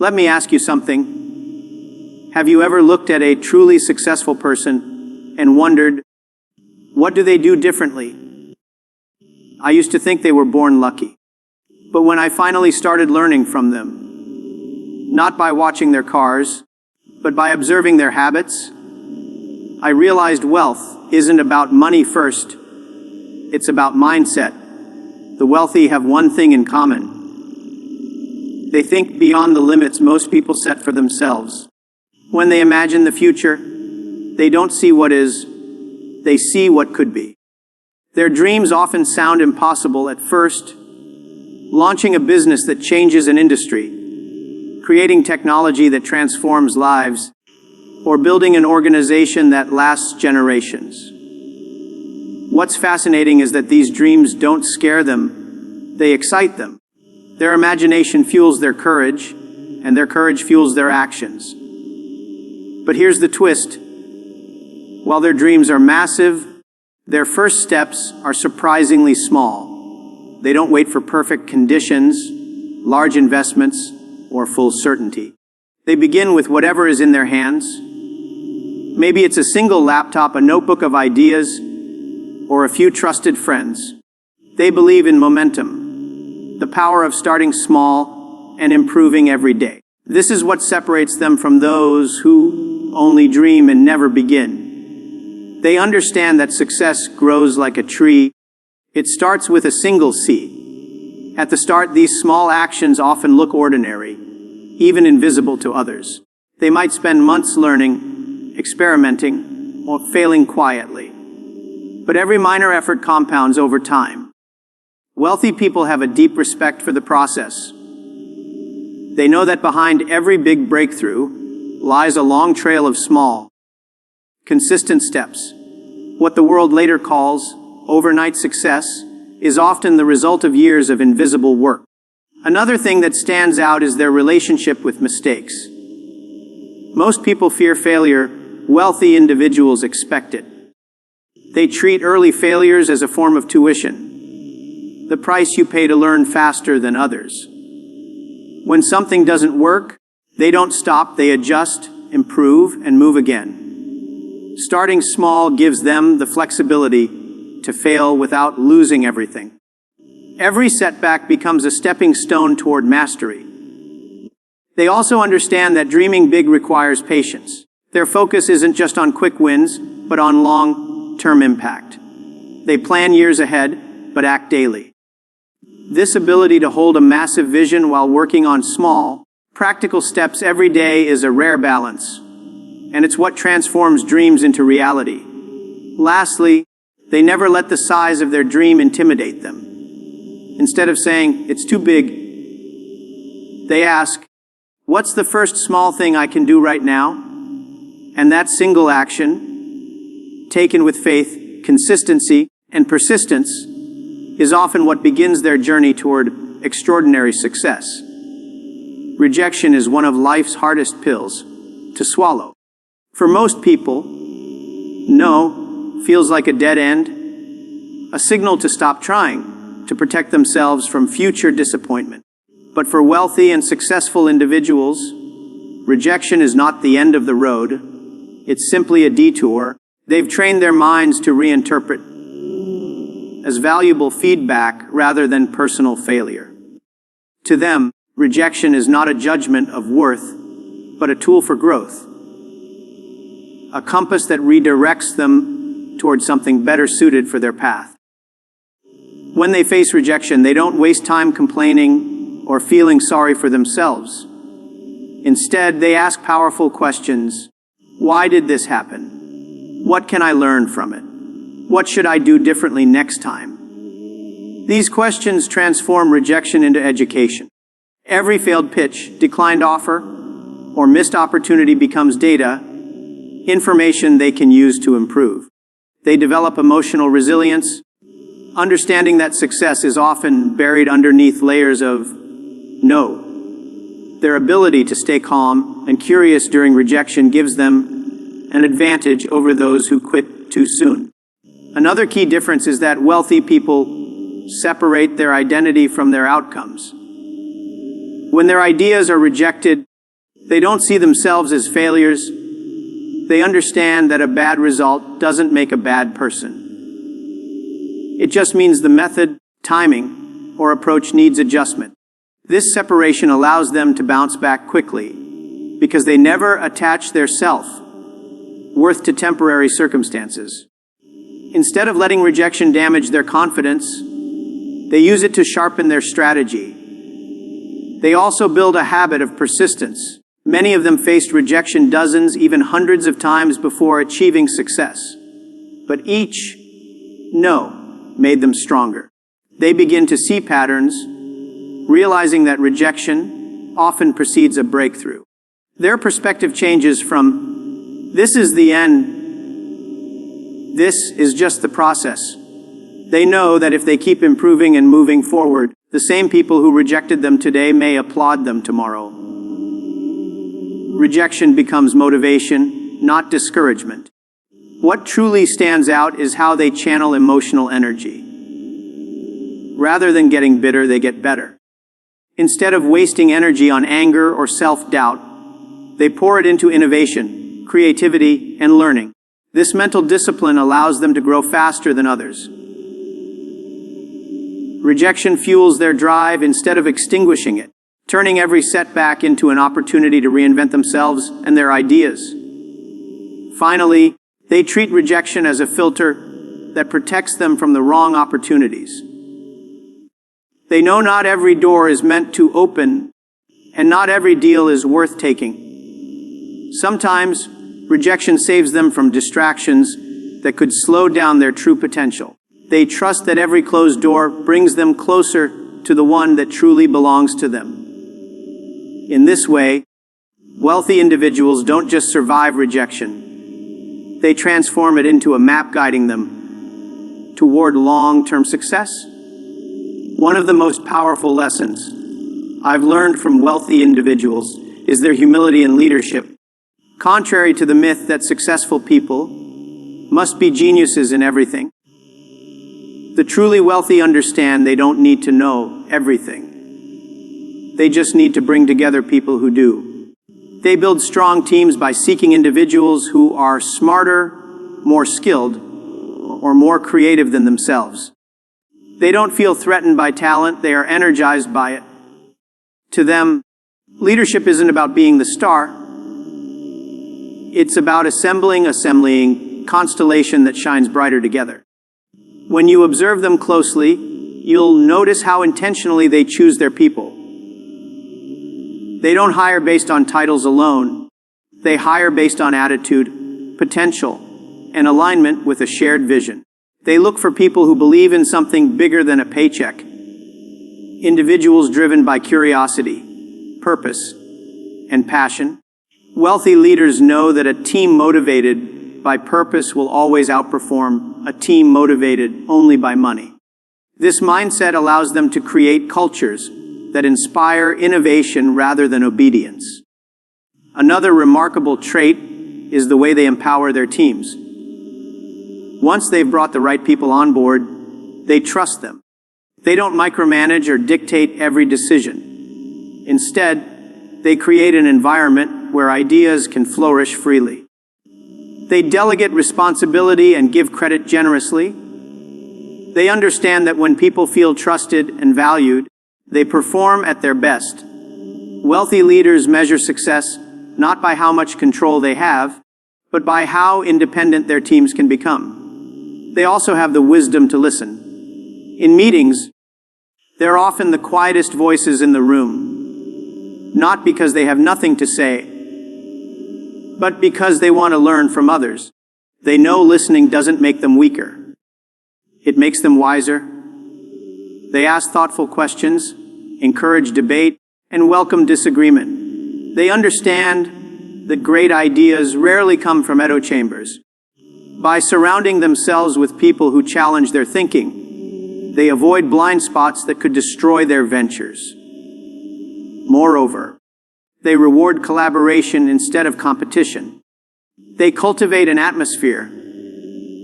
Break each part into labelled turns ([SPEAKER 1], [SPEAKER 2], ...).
[SPEAKER 1] Let me ask you something. Have you ever looked at a truly successful person and wondered, what do they do differently? I used to think they were born lucky. But when I finally started learning from them, not by watching their cars, but by observing their habits, I realized wealth isn't about money first. It's about mindset. The wealthy have one thing in common. They think beyond the limits most people set for themselves. When they imagine the future, they don't see what is, they see what could be. Their dreams often sound impossible at first. Launching a business that changes an industry, creating technology that transforms lives, or building an organization that lasts generations. What's fascinating is that these dreams don't scare them, they excite them. Their imagination fuels their courage, and their courage fuels their actions. But here's the twist. While their dreams are massive, their first steps are surprisingly small. They don't wait for perfect conditions, large investments, or full certainty. They begin with whatever is in their hands. Maybe it's a single laptop, a notebook of ideas, or a few trusted friends. They believe in momentum, the power of starting small and improving every day. This is what separates them from those who only dream and never begin. They understand that success grows like a tree. It starts with a single seed. At the start, these small actions often look ordinary, even invisible to others. They might spend months learning, experimenting, or failing quietly. But every minor effort compounds over time. Wealthy people have a deep respect for the process. They know that behind every big breakthrough lies a long trail of small, consistent steps. What the world later calls overnight success is often the result of years of invisible work. Another thing that stands out is their relationship with mistakes. Most people fear failure. Wealthy individuals expect it. They treat early failures as a form of tuition, the price you pay to learn faster than others. When something doesn't work, they don't stop, they adjust, improve, and move again. Starting small gives them the flexibility to fail without losing everything. Every setback becomes a stepping stone toward mastery. They also understand that dreaming big requires patience. Their focus isn't just on quick wins, but on long-term impact. They plan years ahead, but act daily. This ability to hold a massive vision while working on small, practical steps every day is a rare balance, and it's what transforms dreams into reality. Lastly, they never let the size of their dream intimidate them. Instead of saying, "It's too big," they ask, "What's the first small thing I can do right now?" And that single action, taken with faith, consistency, and persistence, is often what begins their journey toward extraordinary success. Rejection is one of life's hardest pills to swallow. For most people, no feels like a dead end, a signal to stop trying, to protect themselves from future disappointment. But for wealthy and successful individuals, rejection is not the end of the road. It's simply a detour. They've trained their minds to reinterpret as valuable feedback rather than personal failure. To them, rejection is not a judgment of worth, but a tool for growth, a compass that redirects them towards something better suited for their path. When they face rejection, they don't waste time complaining or feeling sorry for themselves. Instead, they ask powerful questions. Why did this happen? What can I learn from it? What should I do differently next time? These questions transform rejection into education. Every failed pitch, declined offer, or missed opportunity becomes data, information they can use to improve. They develop emotional resilience, understanding that success is often buried underneath layers of no. Their ability to stay calm and curious during rejection gives them an advantage over those who quit too soon. Another key difference is that wealthy people separate their identity from their outcomes. When their ideas are rejected, They don't see themselves as failures. They understand that a bad result doesn't make a bad person. It just means the method, timing, or approach needs adjustment. This separation allows them to bounce back quickly because they never attach their self-worth to temporary circumstances. Instead of letting rejection damage their confidence, they use it to sharpen their strategy. They also build a habit of persistence. Many of them faced rejection dozens, even hundreds of times before achieving success. But each no made them stronger. They begin to see patterns, realizing that rejection often precedes a breakthrough. Their perspective changes from, "This is the end," "This is just the process." They know that if they keep improving and moving forward, the same people who rejected them today may applaud them tomorrow. Rejection becomes motivation, not discouragement. What truly stands out is how they channel emotional energy. Rather than getting bitter, they get better. Instead of wasting energy on anger or self-doubt, they pour it into innovation, creativity, and learning. This mental discipline allows them to grow faster than others. Rejection fuels their drive instead of extinguishing it, turning every setback into an opportunity to reinvent themselves and their ideas. Finally, they treat rejection as a filter that protects them from the wrong opportunities. They know not every door is meant to open, and not every deal is worth taking. Sometimes, rejection saves them from distractions that could slow down their true potential. They trust that every closed door brings them closer to the one that truly belongs to them. In this way, wealthy individuals don't just survive rejection. They transform it into a map guiding them toward long-term success. One of the most powerful lessons I've learned from wealthy individuals is their humility and leadership. Contrary to the myth that successful people must be geniuses in everything, the truly wealthy understand they don't need to know everything. They just need to bring together people who do. They build strong teams by seeking individuals who are smarter, more skilled, or more creative than themselves. They don't feel threatened by talent, they are energized by it. To them, leadership isn't about being the star. It's about assembling constellation that shines brighter together. When you observe them closely, you'll notice how intentionally they choose their people. They don't hire based on titles alone. They hire based on attitude, potential, and alignment with a shared vision. They look for people who believe in something bigger than a paycheck. Individuals driven by curiosity, purpose, and passion. Wealthy leaders know that a team motivated by purpose will always outperform a team motivated only by money. This mindset allows them to create cultures that inspire innovation rather than obedience. Another remarkable trait is the way they empower their teams. Once they've brought the right people on board, they trust them. They don't micromanage or dictate every decision. Instead, they create an environment where ideas can flourish freely. They delegate responsibility and give credit generously. They understand that when people feel trusted and valued, they perform at their best. Wealthy leaders measure success not by how much control they have, but by how independent their teams can become. They also have the wisdom to listen. In meetings, they're often the quietest voices in the room, not because they have nothing to say, but because they want to learn from others. They know listening doesn't make them weaker. It makes them wiser. They ask thoughtful questions, encourage debate, and welcome disagreement. They understand that great ideas rarely come from echo chambers. By surrounding themselves with people who challenge their thinking, they avoid blind spots that could destroy their ventures. Moreover, they reward collaboration instead of competition. They cultivate an atmosphere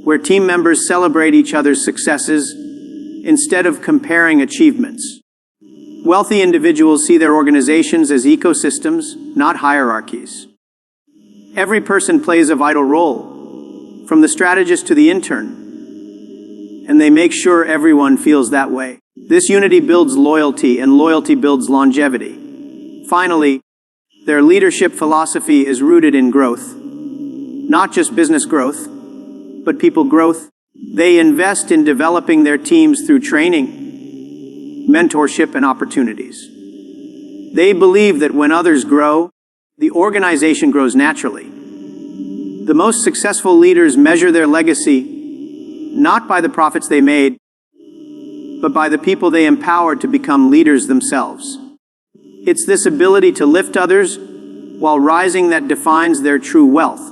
[SPEAKER 1] where team members celebrate each other's successes instead of comparing achievements. Wealthy individuals see their organizations as ecosystems, not hierarchies. Every person plays a vital role, from the strategist to the intern, and they make sure everyone feels that way. This unity builds loyalty, and loyalty builds longevity. Finally, their leadership philosophy is rooted in growth. Not just business growth, but people growth. They invest in developing their teams through training, mentorship, and opportunities. They believe that when others grow, the organization grows naturally. The most successful leaders measure their legacy not by the profits they made, but by the people they empowered to become leaders themselves. It's this ability to lift others while rising that defines their true wealth.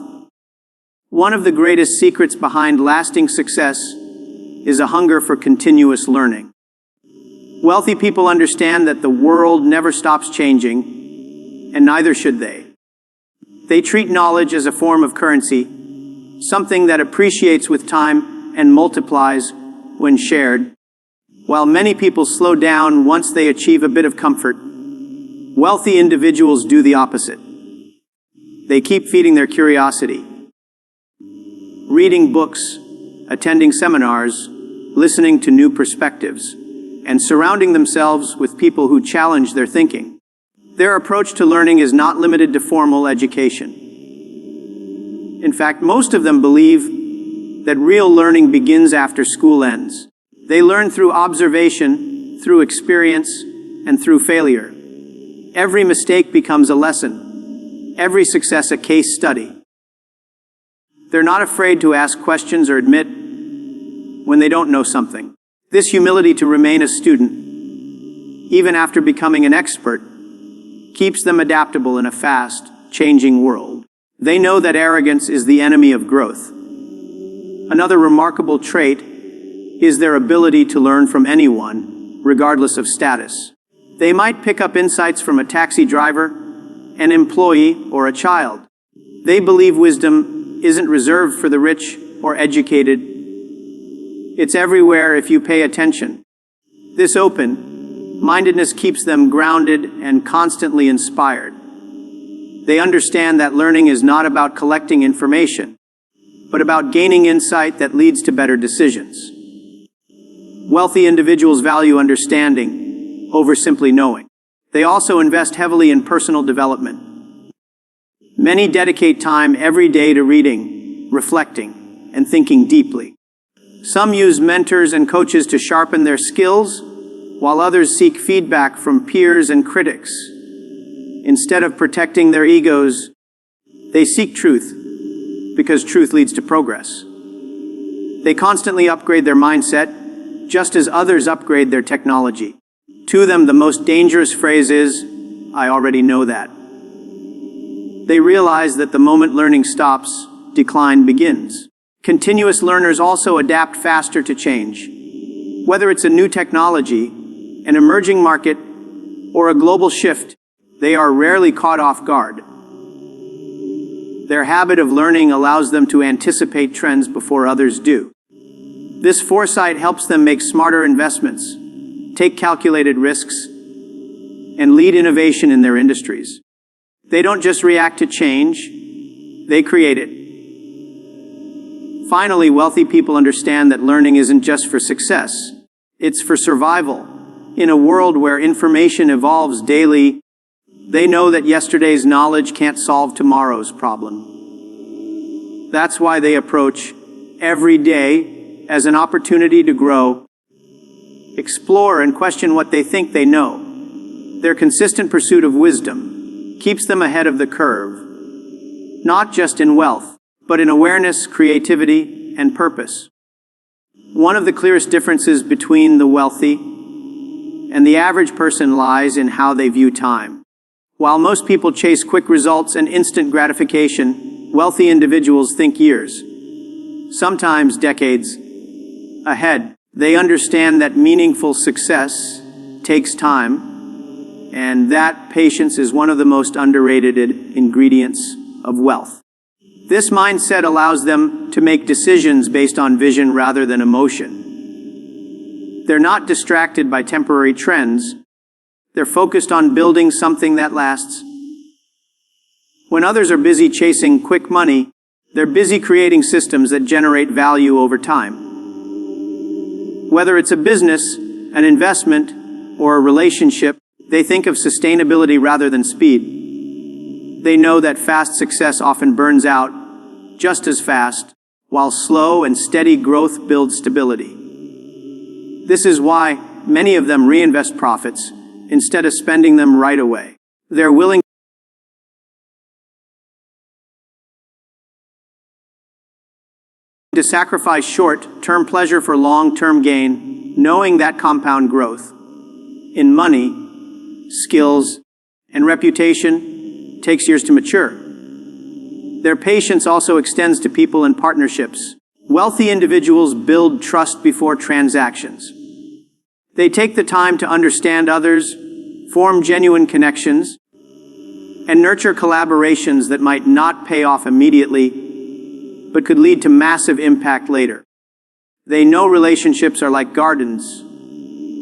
[SPEAKER 1] One of the greatest secrets behind lasting success is a hunger for continuous learning. Wealthy people understand that the world never stops changing, and neither should they. They treat knowledge as a form of currency, something that appreciates with time and multiplies when shared. While many people slow down once they achieve a bit of comfort, wealthy individuals do the opposite. They keep feeding their curiosity, reading books, attending seminars, listening to new perspectives, and surrounding themselves with people who challenge their thinking. Their approach to learning is not limited to formal education. In fact, most of them believe that real learning begins after school ends. They learn through observation, through experience, and through failure. Every mistake becomes a lesson, every success a case study. They're not afraid to ask questions or admit when they don't know something. This humility to remain a student, even after becoming an expert, keeps them adaptable in a fast, changing world. They know that arrogance is the enemy of growth. Another remarkable trait is their ability to learn from anyone, regardless of status. They might pick up insights from a taxi driver, an employee, or a child. They believe wisdom isn't reserved for the rich or educated. It's everywhere if you pay attention. This open-mindedness keeps them grounded and constantly inspired. They understand that learning is not about collecting information, but about gaining insight that leads to better decisions. Wealthy individuals value understanding over simply knowing. They also invest heavily in personal development. Many dedicate time every day to reading, reflecting, and thinking deeply. Some use mentors and coaches to sharpen their skills, while others seek feedback from peers and critics. Instead of protecting their egos, they seek truth, because truth leads to progress. They constantly upgrade their mindset, just as others upgrade their technology. To them, the most dangerous phrase is, "I already know that." They realize that the moment learning stops, decline begins. Continuous learners also adapt faster to change. Whether it's a new technology, an emerging market, or a global shift, they are rarely caught off guard. Their habit of learning allows them to anticipate trends before others do. This foresight helps them make smarter investments, take calculated risks, and lead innovation in their industries. They don't just react to change, they create it. Finally, wealthy people understand that learning isn't just for success, it's for survival. In a world where information evolves daily, they know that yesterday's knowledge can't solve tomorrow's problem. That's why they approach every day as an opportunity to grow, explore, and question what they think they know. Their consistent pursuit of wisdom keeps them ahead of the curve, not just in wealth, but in awareness, creativity, and purpose. One of the clearest differences between the wealthy and the average person lies in how they view time. While most people chase quick results and instant gratification, wealthy individuals think years, sometimes decades, ahead. They understand that meaningful success takes time, and that patience is one of the most underrated ingredients of wealth. This mindset allows them to make decisions based on vision rather than emotion. They're not distracted by temporary trends. They're focused on building something that lasts. When others are busy chasing quick money, they're busy creating systems that generate value over time. Whether it's a business, an investment, or a relationship, they think of sustainability rather than speed. They know that fast success often burns out just as fast, while slow and steady growth builds stability. This is why many of them reinvest profits instead of spending them right away. They're willing to sacrifice short-term pleasure for long-term gain, knowing that compound growth in money, skills, and reputation takes years to mature. Their patience also extends to people and partnerships. Wealthy individuals build trust before transactions. They take the time to understand others, form genuine connections, and nurture collaborations that might not pay off immediately, but could lead to massive impact later. They know relationships are like gardens.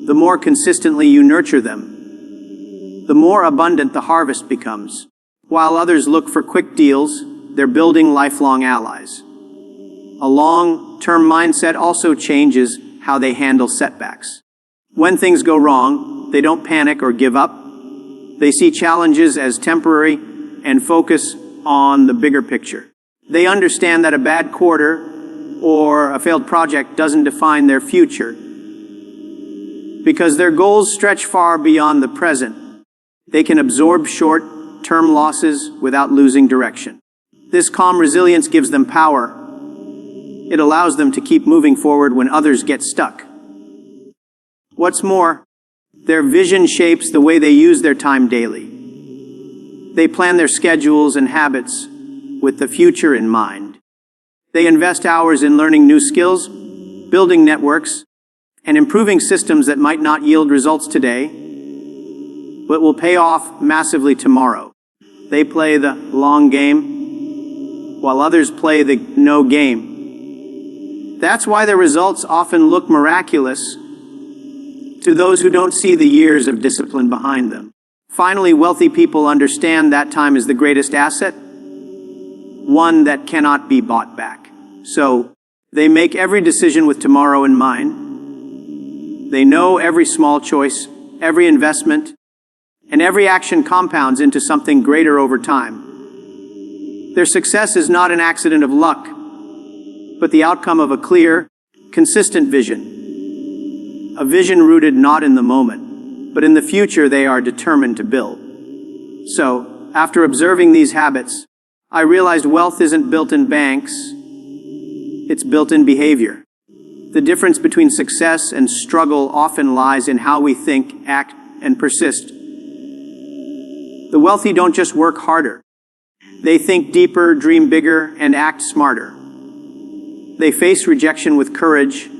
[SPEAKER 1] The more consistently you nurture them, the more abundant the harvest becomes. While others look for quick deals, they're building lifelong allies. A long-term mindset also changes how they handle setbacks. When things go wrong, they don't panic or give up. They see challenges as temporary and focus on the bigger picture. They understand that a bad quarter or a failed project doesn't define their future, because their goals stretch far beyond the present. They can absorb short-term losses without losing direction. This calm resilience gives them power. It allows them to keep moving forward when others get stuck. What's more, their vision shapes the way they use their time daily. They plan their schedules and habits with the future in mind. They invest hours in learning new skills, building networks, and improving systems that might not yield results today, but will pay off massively tomorrow. They play the long game, while others play the no game. That's why their results often look miraculous to those who don't see the years of discipline behind them. Finally, wealthy people understand that time is the greatest asset, one that cannot be bought back. So, they make every decision with tomorrow in mind. They know every small choice, every investment, and every action compounds into something greater over time. Their success is not an accident of luck, but the outcome of a clear, consistent vision. A vision rooted not in the moment, but in the future they are determined to build. So, after observing these habits, I realized wealth isn't built in banks, it's built in behavior. The difference between success and struggle often lies in how we think, act, and persist. The wealthy don't just work harder. They think deeper, dream bigger, and act smarter. They face rejection with courage,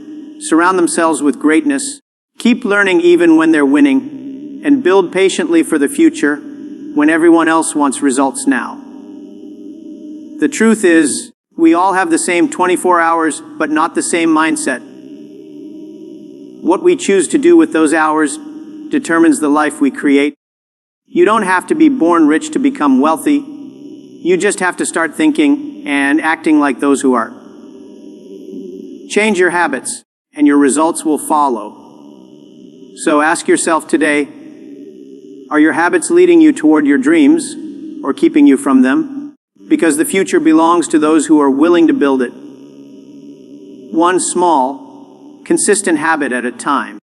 [SPEAKER 1] surround themselves with greatness, keep learning even when they're winning, and build patiently for the future when everyone else wants results now. The truth is, we all have the same 24 hours, but not the same mindset. What we choose to do with those hours determines the life we create. You don't have to be born rich to become wealthy. You just have to start thinking and acting like those who are. Change your habits, and your results will follow. So ask yourself today, are your habits leading you toward your dreams or keeping you from them? Because the future belongs to those who are willing to build it. One small, consistent habit at a time.